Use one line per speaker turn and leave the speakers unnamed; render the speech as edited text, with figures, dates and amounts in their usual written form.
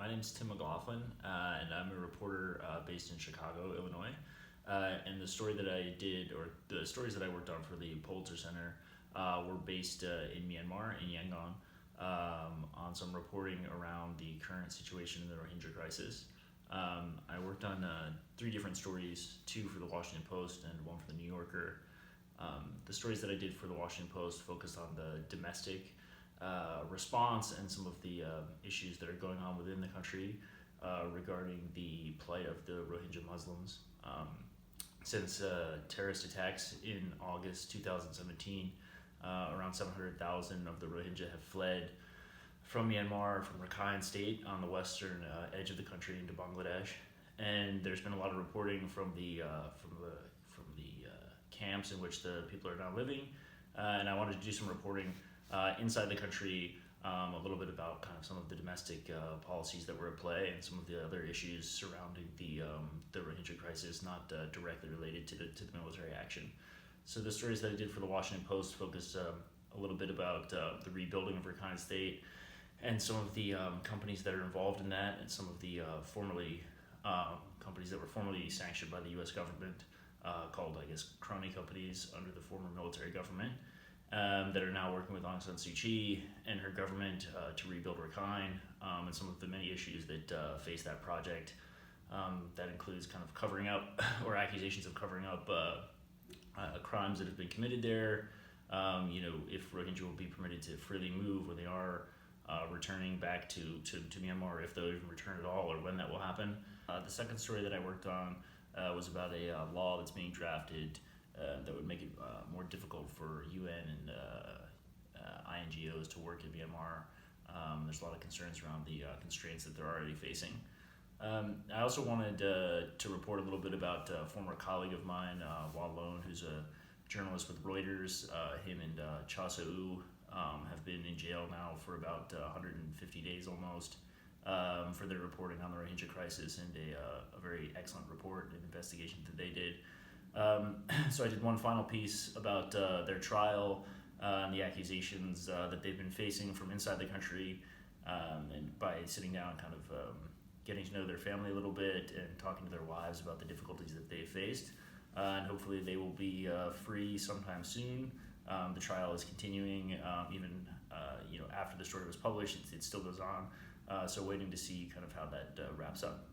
My name's Tim McLaughlin, and I'm a reporter based in Chicago, Illinois. And the story that I did, or the stories that I worked on for the Pulitzer Center, were based in Myanmar, in Yangon, on some reporting around the current situation in the Rohingya crisis. I worked on 3 different stories, 2 for the Washington Post and 1 for the New Yorker. The stories that I did for the Washington Post focused on the domestic response and some of the issues that are going on within the country regarding the plight of the Rohingya Muslims. Since terrorist attacks in August 2017, around 700,000 of the Rohingya have fled from Myanmar, from Rakhine state on the western edge of the country into Bangladesh. And there's been a lot of reporting from the camps in which the people are now living. And I wanted to do some reporting inside the country, a little bit about kind of some of the domestic policies that were at play and some of the other issues surrounding the Rohingya crisis, not directly related to the military action. So the stories that I did for the Washington Post focused a little bit about the rebuilding of Rakhine State and some of the companies that are involved in that, and some of the companies that were formerly sanctioned by the U.S. government, called, I guess, crony companies under the former military government. That are now working with Aung San Suu Kyi and her government to rebuild Rakhine, and some of the many issues that face that project. That includes kind of covering up, or accusations of covering up, crimes that have been committed there. If Rohingya will be permitted to freely move when they are returning back to Myanmar, if they'll even return at all, or when that will happen. The second story that I worked on was about a law that's being drafted that would make it more difficult for UN and INGOs to work in Myanmar. There's a lot of concerns around the constraints that they're already facing. I also wanted to report a little bit about a former colleague of mine, Lone, who's a journalist with Reuters. Him and Cha Soo have been in jail now for about 150 days almost, for their reporting on the Rohingya crisis, and a very excellent report and investigation that they did. So I did one final piece about their trial and the accusations that they've been facing from inside the country, and by sitting down and kind of getting to know their family a little bit and talking to their wives about the difficulties that they faced. And hopefully they will be free sometime soon. The trial is continuing, even after the story was published, it still goes on. So waiting to see kind of how that wraps up.